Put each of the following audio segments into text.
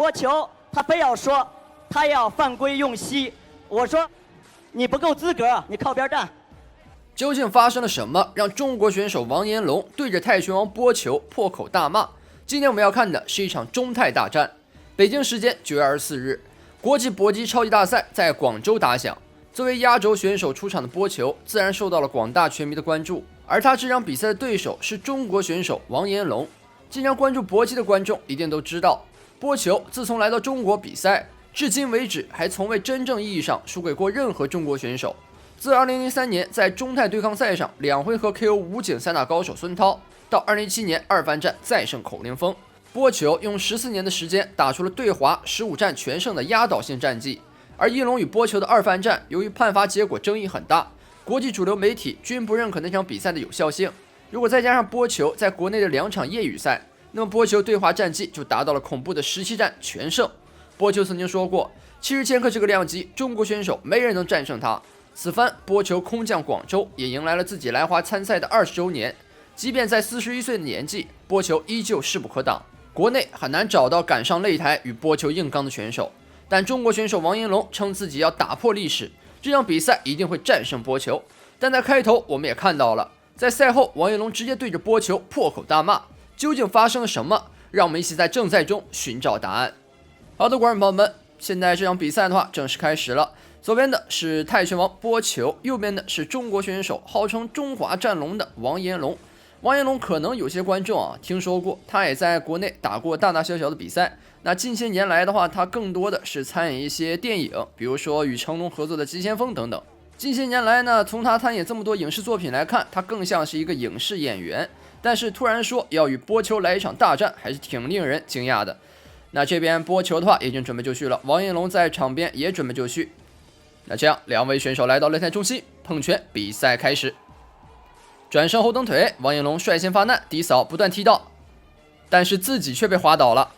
拨球，他非要说他要犯规用膝。我说你不够资格，你靠边站。究竟发生了什么，让中国选手王岩龙对着泰拳王拨球破口大骂？今天我们要看的是一场中泰大战。北京时间9月24日，国际搏击超级大赛在广州打响。作为压轴选手出场的拨球，自然受到了广大拳迷的关注。而他这场比赛的对手是中国选手王岩龙。经常关注搏击的观众一定都知道，拨球自从来到中国比赛，至今为止还从未真正意义上输给过任何中国选手。自2003年在中泰对抗赛上2回合 KO 武警三大高手孙涛，到2017年二番战再胜口令峰，拨球用14年的时间打出了对华15战全胜的压倒性战绩。而一龙与拨球的二番战，由于判罚结果争议很大，国际主流媒体均不认可那场比赛的有效性。如果再加上拨球在国内的2场业余赛，那么拨球对华战绩就达到了恐怖的17战全胜。拨球曾经说过，70千克这个量级，中国选手没人能战胜他。此番拨球空降广州，也迎来了自己来华参赛的20周年。即便在41岁的年纪，拨球依旧势不可挡，国内很难找到赶上擂台与拨球硬刚的选手。但中国选手王岩龙称自己要打破历史，这场比赛一定会战胜拨球。但在开头我们也看到了，在赛后王岩龙直接对着拨球破口大骂，究竟发生了什么？让我们一起在正赛中寻找答案。好的，观众朋友们，现在这场比赛的话正式开始了。左边的是泰拳王拨球，右边的是中国选手号称中华战龙的王岩龙。王岩龙可能有些观众听说过，他也在国内打过大大小小的比赛。那近些年来的话，他更多的是参演一些电影，比如说与成龙合作的《急先锋》等等。近些年来呢，从他参演这么多影视作品来看，他更像是一个影视演员。但是突然说要与拨球来一场大战，还是挺令人惊讶的。那这边拨球的话已经准备就绪了，王岩龙在场边也准备就绪。那这样2位选手来到擂台中心碰拳，比赛开始。转身后蹬腿，王岩龙率先发难，低扫不断踢到，但是自己却被滑倒了。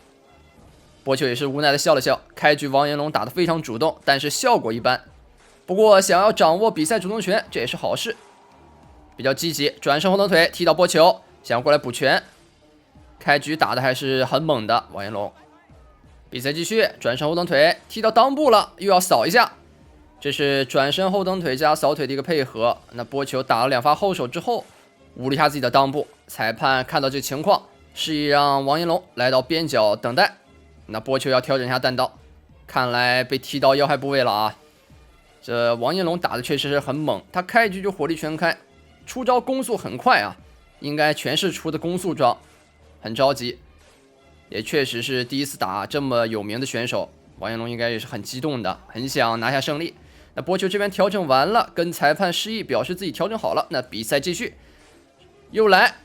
拨球也是无奈的笑了笑。开局王岩龙打得非常主动，但是效果一般。不过想要掌握比赛主动权，这也是好事。比较积极，转身后蹬腿踢到拨球，想要过来补拳。开局打的还是很猛的王岩龙。比赛继续，转身后蹬腿踢到裆部了，又要扫一下。这是转身后蹬腿加扫腿的一个配合。那拨球打了2发后手之后，捂了一下自己的裆部。裁判看到这情况，示意让王岩龙来到边角等待。那拨球要调整一下弹道，看来被踢到要害部位了啊！这王岩龙打的确实是很猛，他开局就火力全开，出招攻速很快啊，应该全是出的攻速招，很着急。也确实是第一次打这么有名的选手，王岩龙应该也是很激动的，很想拿下胜利。那拨球这边调整完了，跟裁判示意表示自己调整好了。那比赛继续，又来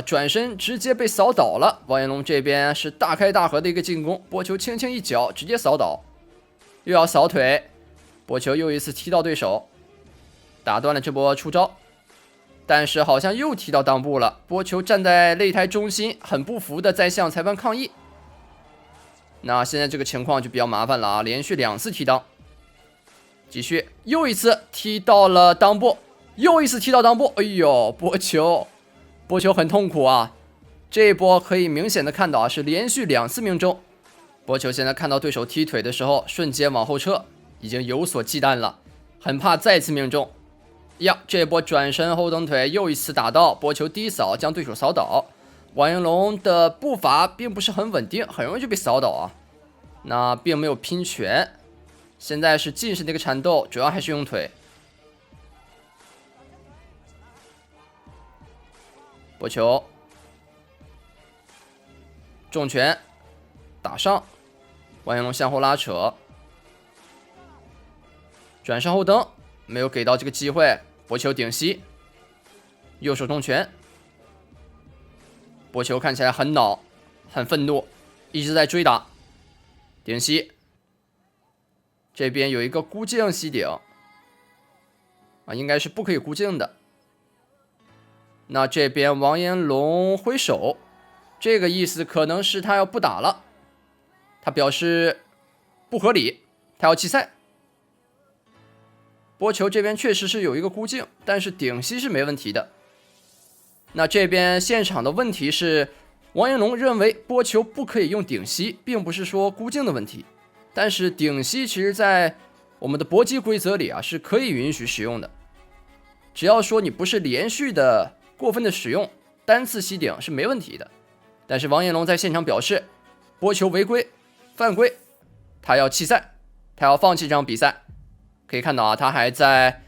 转身直接被扫倒了。王岩龙这边是大开大合的一个进攻，拨球轻轻一脚直接扫倒，又要扫腿，拨球又一次踢到对手，打断了这波出招。但是好像又踢到裆部了，拨球站在擂台中心，很不服的在向裁判抗议。那现在这个情况就比较麻烦了啊，连续2次踢裆。继续，又一次踢到了裆部，又一次踢到裆部。哎呦，拨球很痛苦啊！这一波可以明显的看到是连续2次命中。拨球现在看到对手踢腿的时候，瞬间往后撤，已经有所忌惮了，很怕再次命中。呀，这波转身后蹬腿又一次打到，拨球低扫将对手扫倒。王岩龙的步伐并不是很稳定，很容易就被扫倒啊。那并没有拼拳。现在是近视的一个缠斗，主要还是用腿。拨球，重拳，打上，王岩龙向后拉扯，转身后蹬，没有给到这个机会，拨球顶膝，右手重拳。拨球看起来很恼，很愤怒，一直在追打，顶膝。这边有一个孤颈膝顶应该是不可以孤颈的。那这边王岩龙挥手，这个意思可能是他要不打了，他表示不合理，他要弃赛。拨球这边确实是有一个孤颈，但是顶膝是没问题的。那这边现场的问题是王彦龙认为拨球不可以用顶膝，并不是说孤镜的问题，但是顶膝其实在我们的搏击规则里啊是可以允许使用的，只要说你不是连续的过分的使用，单次膝顶是没问题的。但是王彦龙在现场表示，拨球违规犯规，他要弃赛，他要放弃这场比赛。可以看到啊，他还在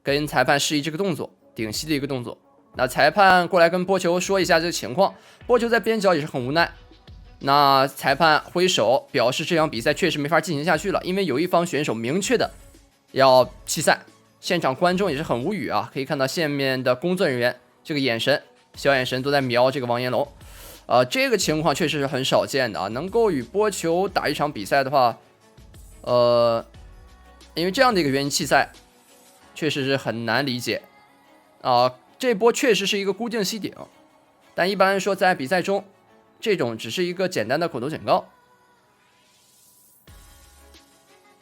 跟裁判示意这个动作，顶膝的一个动作。那裁判过来跟波球说一下这个情况，波球在边角也是很无奈。那裁判挥手表示这场比赛确实没法进行下去了，因为有一方选手明确的要弃赛。现场观众也是很无语啊，可以看到下面的工作人员这个眼神，小眼神都在瞄这个王彦龙。这个情况确实是很少见的啊，能够与波球打一场比赛的话，因为这样的一个原因弃赛，确实是很难理解啊。这波确实是一个固定膝顶，但一般来说在比赛中，这种只是一个简单的口头警告。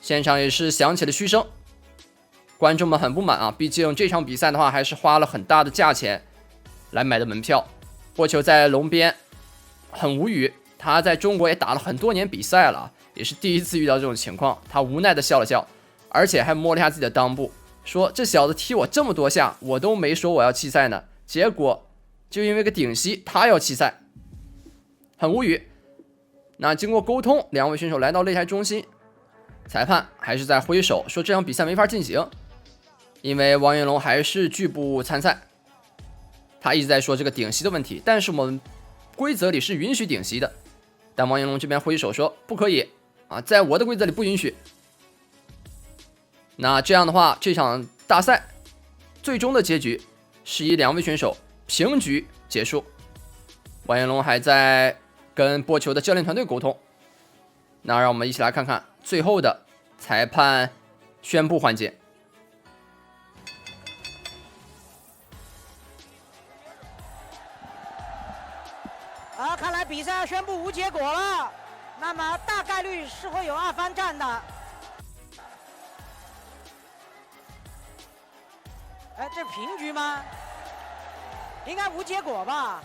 现场也是响起了嘘声，观众们很不满啊，毕竟这场比赛的话还是花了很大的价钱来买的门票。波球在笼边很无语，他在中国也打了很多年比赛了，也是第一次遇到这种情况。他无奈的笑了笑，而且还摸了一下自己的裆部，说这小子踢我这么多下，我都没说我要弃赛呢，结果就因为个顶膝他要弃赛，很无语。那经过沟通，两位选手来到擂台中心，裁判还是在挥手说这场比赛没法进行，因为王彦龙还是拒不参赛。他一直在说这个顶膝的问题，但是我们规则里是允许顶膝的，但王彦龙这边挥手说不可以啊，在我的规则里不允许。那这样的话，这场大赛最终的结局是以两位选手平局结束。王彦龙还在跟波球的教练团队沟通。那让我们一起来看看最后的裁判宣布环节。看来比赛要宣布无结果了，那么大概率是会有2番战的。这平局吗？应该无结果吧。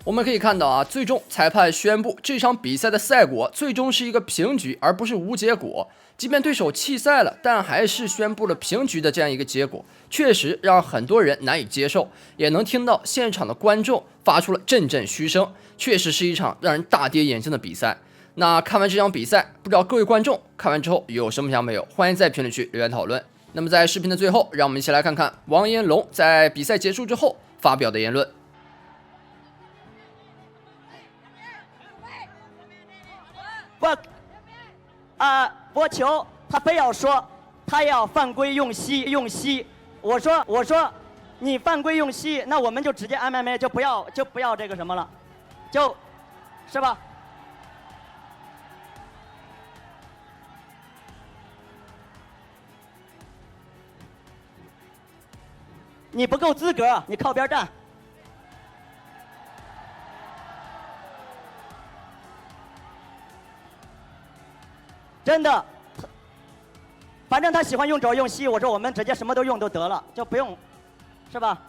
我们可以看到啊，最终裁判宣布这场比赛的赛果最终是一个平局，而不是无结果。即便对手弃赛了，但还是宣布了平局的这样一个结果，确实让很多人难以接受，也能听到现场的观众发出了阵阵嘘声，确实是一场让人大跌眼镜的比赛。那看完这场比赛，不知道各位观众看完之后有什么想法没有？欢迎在评论区留言讨论。那么在视频的最后，让我们一起来看看王彦龙在比赛结束之后发表的言论。波球他非要说他要犯规用膝，我说你犯规用膝，那我们就直接 MMA 就不要这个什么了，就是吧？你不够资格，你靠边站。真的，反正他喜欢用肘用膝，我说我们直接什么都用都得了，就不用，是吧？